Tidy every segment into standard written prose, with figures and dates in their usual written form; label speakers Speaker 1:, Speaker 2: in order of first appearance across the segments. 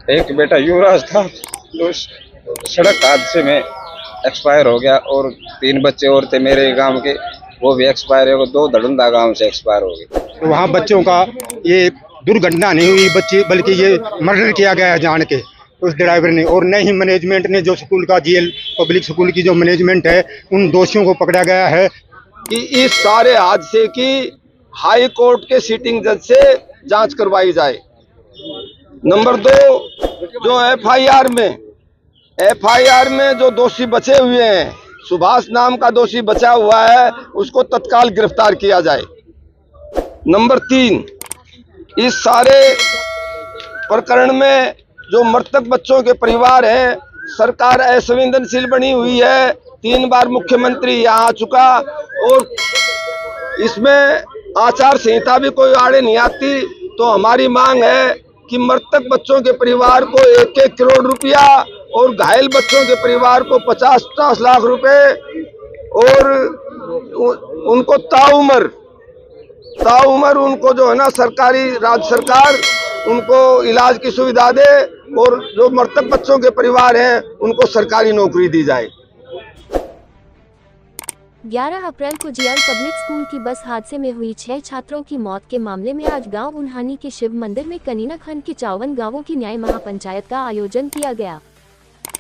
Speaker 1: एक बेटा युवराज था जो सड़क हादसे में एक्सपायर हो गया, और 3 बच्चे और थे मेरे गांव के, वो भी एक्सपायर हो गए। 2 धड़ुंदा गांव से एक्सपायर हो गए।
Speaker 2: तो वहाँ बच्चों का ये दुर्घटना नहीं हुई बच्चे, बल्कि ये मर्डर किया गया है जान के उस ड्राइवर ने। और न ही मैनेजमेंट ने, जो स्कूल का जीएल पब्लिक स्कूल की जो मैनेजमेंट है, उन दोषियों को पकड़ा गया है।
Speaker 3: कि इस सारे हादसे की हाई कोर्ट के सिटिंग जज से जांच करवाई जाए। नंबर 2, जो एफआईआर में जो दोषी बचे हुए हैं, सुभाष नाम का दोषी बचा हुआ है, उसको तत्काल गिरफ्तार किया जाए। नंबर 3, इस सारे प्रकरण में जो मृतक बच्चों के परिवार हैं, सरकार असंवेदनशील बनी हुई है। 3 बार मुख्यमंत्री यहाँ आ चुका, और इसमें आचार संहिता भी कोई आड़े नहीं आती। तो हमारी मांग है कि मृतक बच्चों के परिवार को 1-1 करोड़ रुपया, और घायल बच्चों के परिवार को 50-50 लाख रुपए, और उनको ताउम्र उनको जो है ना, सरकारी राज्य सरकार उनको इलाज की सुविधा दे, और जो मृतक बच्चों के परिवार हैं उनको सरकारी नौकरी दी जाए।
Speaker 4: 11 अप्रैल को जीएल पब्लिक स्कूल की बस हादसे में हुई 6 छात्रों की मौत के मामले में आज गांव उन्हानी के शिव मंदिर में कनीना खंड के 54 गांवों की न्याय महापंचायत का आयोजन किया गया,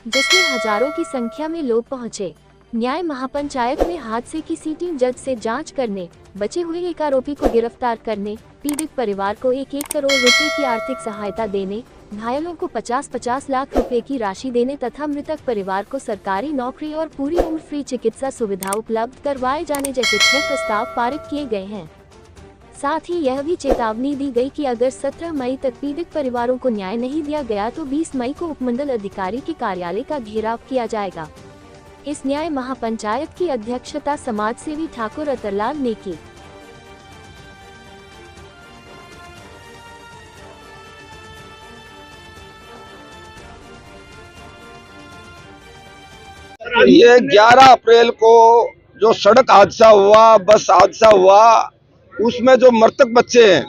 Speaker 4: जिसमें हजारों की संख्या में लोग पहुंचे। न्याय महापंचायत में हादसे की सिटिंग जज से जांच करने, बचे हुए एक आरोपी को गिरफ्तार करने, पीड़ित परिवार को 1-1 करोड़ रुपए की आर्थिक सहायता देने, घायलों को 50-50 लाख रुपए की राशि देने तथा मृतक परिवार को सरकारी नौकरी और पूरी उम्र फ्री चिकित्सा सुविधा उपलब्ध करवाए जाने जैसे 6 प्रस्ताव पारित किए गए हैं। साथ ही यह भी चेतावनी दी गई कि अगर 17 मई तक पीड़ित परिवारों को न्याय नहीं दिया गया तो 20 मई को उपमंडल अधिकारी के कार्यालय का घेराव किया जाएगा। इस न्याय महापंचायत की अध्यक्षता समाज सेवी ठाकुर अतरलाल ने की।
Speaker 3: ये 11 अप्रैल को जो सड़क हादसा हुआ, बस हादसा हुआ, उसमें जो मृतक बच्चे हैं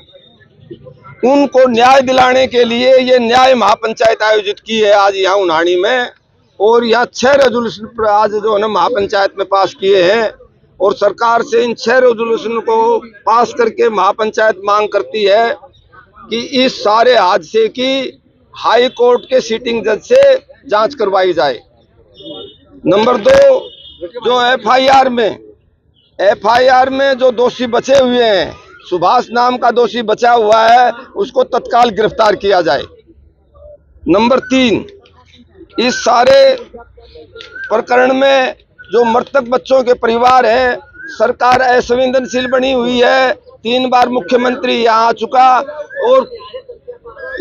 Speaker 3: उनको न्याय दिलाने के लिए ये न्याय महापंचायत आयोजित की है आज यहाँ उन्हानी में। और यहाँ 6 रेजोल्यूशन आज जो है ना महापंचायत में पास किए हैं, और सरकार से इन 6 रेजोल्यूशन को पास करके महापंचायत मांग करती है कि इस सारे हादसे की हाई कोर्ट के सिटिंग जज से जांच करवाई जाए। नंबर 2, जो एफआईआर में जो दोषी बचे हुए हैं, सुभाष नाम का दोषी बचा हुआ है, उसको तत्काल गिरफ्तार किया जाए। नंबर 3, इस सारे प्रकरण में जो मृतक बच्चों के परिवार हैं, सरकार असंवेदनशील बनी हुई है। 3 बार मुख्यमंत्री यहाँ आ चुका, और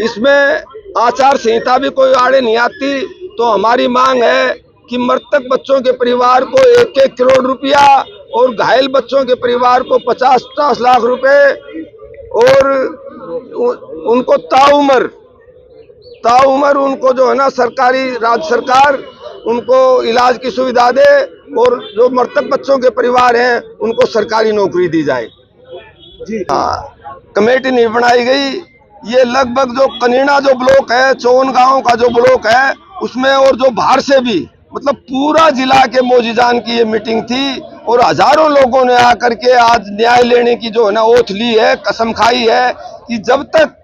Speaker 3: इसमें आचार संहिता भी कोई आड़े नहीं आती। तो हमारी मांग है कि मृतक बच्चों के परिवार को 1-1 करोड़ रुपया, और घायल बच्चों के परिवार को 50-50 लाख रुपए, और उनको ताउम्र उनको जो है ना, सरकारी राज्य सरकार उनको इलाज की सुविधा दे, और जो मृतक बच्चों के परिवार हैं उनको सरकारी नौकरी दी जाए। कमेटी नहीं बनाई गई। ये लगभग जो कनीना जो ब्लॉक है, 54 गांव का जो ब्लॉक है, उसमें और जो बाहर से भी, मतलब पूरा जिला के मोजीजान की ये मीटिंग थी, और हजारों लोगों ने आकर के आज न्याय लेने की जो है ना ओथ ली है, कसम खाई है कि जब तक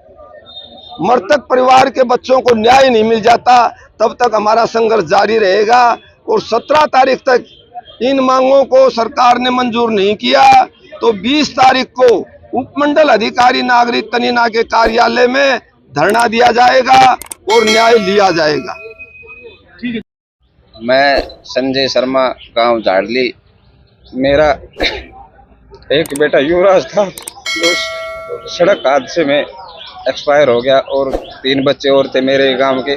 Speaker 3: मृतक परिवार के बच्चों को न्याय नहीं मिल जाता तब तक हमारा संघर्ष जारी रहेगा। और 17 तारीख तक इन मांगों को सरकार ने मंजूर नहीं किया तो 20 तारीख को उपमंडल अधिकारी नागरिक कनीना के कार्यालय में धरना दिया जाएगा और न्याय लिया जाएगा।
Speaker 1: मैं संजय शर्मा, गांव झाड़ली। मेरा एक बेटा युवराज था जो सड़क हादसे में एक्सपायर हो गया, और 3 बच्चे और थे मेरे गांव के,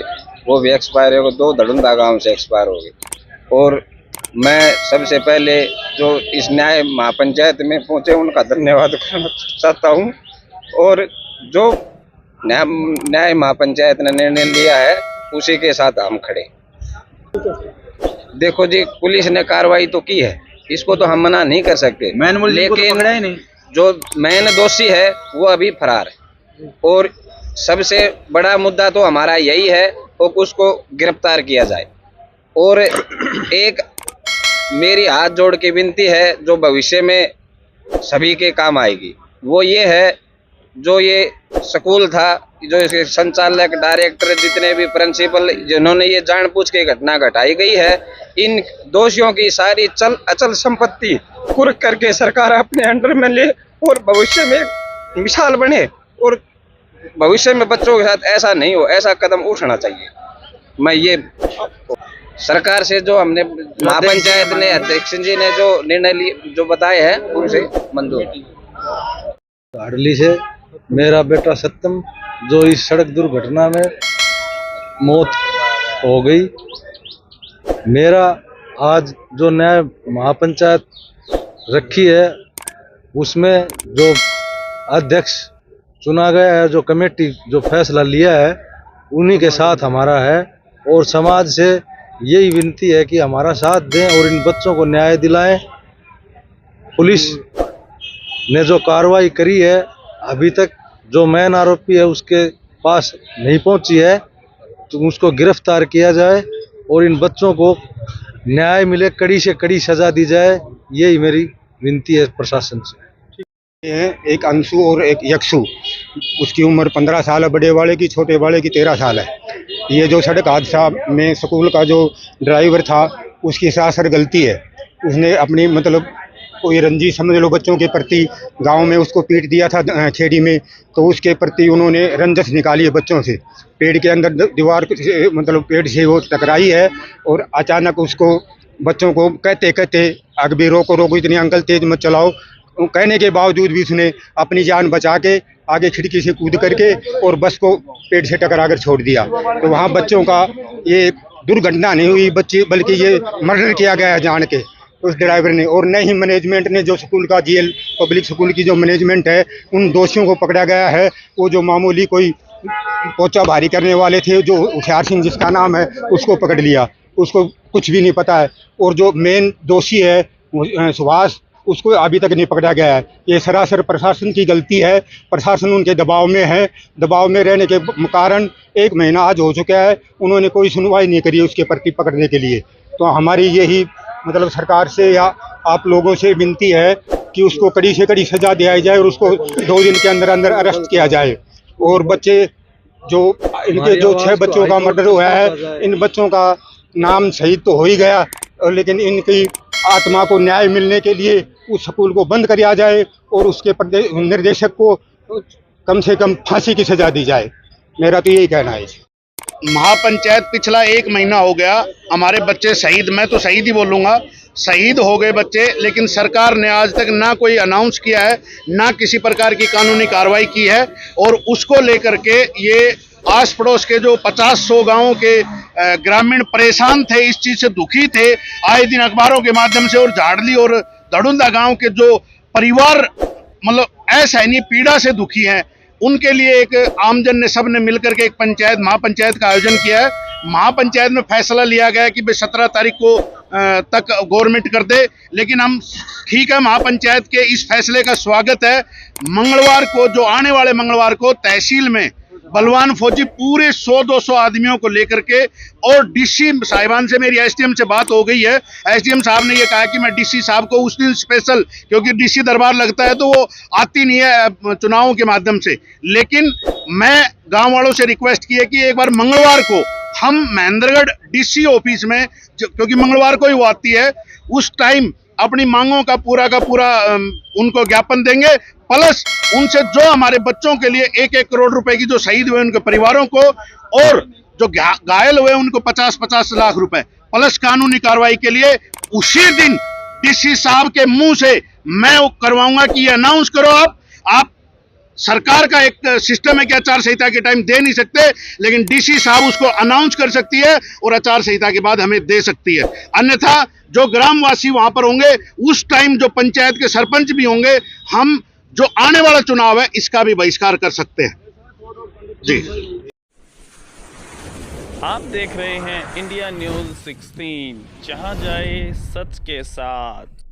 Speaker 1: वो भी एक्सपायर हो गए। 2 धड़ुंदा गांव से एक्सपायर हो गए। और मैं सबसे पहले जो इस न्याय महापंचायत में पहुंचे उनका धन्यवाद करना चाहता हूं, और जो न्याय महापंचायत ने निर्णय लिया है उसी के साथ हम खड़े। देखो जी, पुलिस ने कार्रवाई तो की है, इसको तो हम मना नहीं कर सकते, लेकिन जो मेन दोषी है वो अभी फरार है, और सबसे बड़ा मुद्दा तो हमारा यही है और उसको गिरफ्तार किया जाए। और एक मेरी हाथ जोड़ के विनती है जो भविष्य में सभी के काम आएगी, वो ये है, जो ये स्कूल था, जो इसके संचालक, डायरेक्टर, जितने भी प्रिंसिपल जिन्होंने ये जानबूझ के घटना घटाई गई है, इन दोषियों की सारी अचल संपत्ति कुर्क करके सरकार अपने अंडर में ले और भविष्य में मिसाल बने और भविष्य में बच्चों के साथ ऐसा नहीं हो, ऐसा कदम उठाना चाहिए। मैं ये सरकार से जो हमने महापंचायत ने, अध्यक्ष जी ने जो निर्णय लिए, जो बताए हैं, उनसे मंजूर।
Speaker 5: झाड़ली से मेरा बेटा सत्यम, जो इस सड़क दुर्घटना में मौत हो गई, मेरा आज जो न्याय महापंचायत रखी है उसमें जो अध्यक्ष चुना गया है, जो कमेटी जो फैसला लिया है, उन्हीं के साथ हमारा है। और समाज से यही विनती है कि हमारा साथ दें और इन बच्चों को न्याय दिलाएं। पुलिस ने जो कार्रवाई करी है, अभी तक जो मेन आरोपी है उसके पास नहीं पहुंची है, तो उसको गिरफ्तार किया जाए और इन बच्चों को न्याय मिले, कड़ी से कड़ी सजा दी जाए, यही मेरी विनती है प्रशासन से।
Speaker 2: एक अंशु और एक यक्षु, उसकी उम्र 15 साल है, बड़े वाले की, छोटे वाले की 13 साल है। ये जो सड़क हादसा में स्कूल का जो ड्राइवर था, उसकी सरासर गलती है। उसने अपनी मतलब कोई रंजिश समझ लो बच्चों के प्रति, गांव में उसको पीट दिया था खेड़ी में, तो उसके प्रति उन्होंने रंजिश निकाली है बच्चों से। पेड़ के अंदर दीवार मतलब पेड़ से वो टकराई है और अचानक उसको बच्चों को कहते कहते आगे भी रोको रोको, इतनी अंकल तेज मत चलाओ, कहने के बावजूद भी उसने अपनी जान बचा के आगे खिड़की से कूद करके और बस को पेड़ से टकरा कर छोड़ दिया। तो वहाँ बच्चों का ये दुर्घटना नहीं हुई बच्चे, बल्कि ये मर्डर किया गया है जान के उस ड्राइवर ने। और न ही मैनेजमेंट ने, जो स्कूल का जीएल पब्लिक स्कूल की जो मैनेजमेंट है, उन दोषियों को पकड़ा गया है। वो जो मामूली कोई पोचा भारी करने वाले थे, जो होशियार सिंह जिसका नाम है, उसको पकड़ लिया, उसको कुछ भी नहीं पता है। और जो मेन दोषी है सुभाष, उसको अभी तक नहीं पकड़ा गया है। ये सरासर प्रशासन की गलती है, प्रशासन उनके दबाव में है। दबाव में रहने के कारण 1 महीना आज हो चुका है, उन्होंने कोई सुनवाई नहीं करी उसके प्रति पकड़ने के लिए। तो हमारी यही मतलब सरकार से या आप लोगों से विनती है कि उसको कड़ी से कड़ी सजा दिलाई जाए और उसको 2 दिन के अंदर अंदर अरेस्ट किया जाए। और बच्चे जो इनके जो 6 बच्चों का मर्डर हुआ है, इन बच्चों का नाम शहीद तो हो ही गया, लेकिन इनकी आत्मा को न्याय मिलने के लिए उस स्कूल को बंद किया जाए और उसके निर्देशक को कम से कम फांसी की सजा दी जाए। मेरा तो यही कहना है।
Speaker 6: महापंचायत पिछला 1 महीना हो गया, हमारे बच्चे शहीद, मैं तो शहीद ही बोलूँगा, शहीद हो गए बच्चे, लेकिन सरकार ने आज तक ना कोई अनाउंस किया है, ना किसी प्रकार की कानूनी कार्रवाई की है। और उसको लेकर के ये आस पड़ोस के जो 50-100 गांवों के ग्रामीण परेशान थे, इस चीज से दुखी थे। आए दिन अखबारों के माध्यम से और झाड़ली और धड़ुंदा गांव के जो परिवार मतलब असहनीय पीड़ा से दुखी हैं, उनके लिए एक आमजन ने, सब ने मिलकर के एक पंचायत, महापंचायत का आयोजन किया है। महापंचायत में फैसला लिया गया कि भाई 17 तारीख को तक गवर्नमेंट कर दे, लेकिन हम ठीक है, महापंचायत के इस फैसले का स्वागत है। मंगलवार को, जो आने वाले मंगलवार को, तहसील में बलवान फौजी पूरे 100-200 आदमियों को लेकर के, और डीसी साहिबान से मेरी एसडीएम से बात हो गई है। एसडीएम साहब ने ये कहा कि मैं डीसी साहब को उस दिन स्पेशल, क्योंकि डीसी दरबार लगता है तो वो आती नहीं है चुनावों के माध्यम से, लेकिन मैं गांव वालों से रिक्वेस्ट की है कि एक बार मंगलवार को हम महेंद्रगढ़ डीसी ऑफिस में, क्योंकि मंगलवार को ही वो आती है, उस टाइम अपनी मांगों का पूरा उनको ज्ञापन देंगे, प्लस उनसे जो हमारे बच्चों के लिए 1-1 करोड़ रुपए की, जो शहीद हुए उनके परिवारों को और जो घायल हुए उनको 50-50 लाख रुपए, प्लस कानूनी कार्रवाई के लिए उसी दिन डीसी साहब के मुंह से मैं करवाऊंगा कि ये अनाउंस करो। आप सरकार का एक सिस्टम है कि आचार संहिता के टाइम दे नहीं सकते, लेकिन डीसी साहब उसको अनाउंस कर सकती है और आचार संहिता के बाद हमें दे सकती है। अन्यथा जो ग्रामवासी वहां पर होंगे, उस टाइम जो पंचायत के सरपंच भी होंगे, हम जो आने वाला चुनाव है इसका भी बहिष्कार कर सकते हैं। जी,
Speaker 7: आप देख रहे हैं इंडिया न्यूज़ 16, जहां जाए सच के साथ।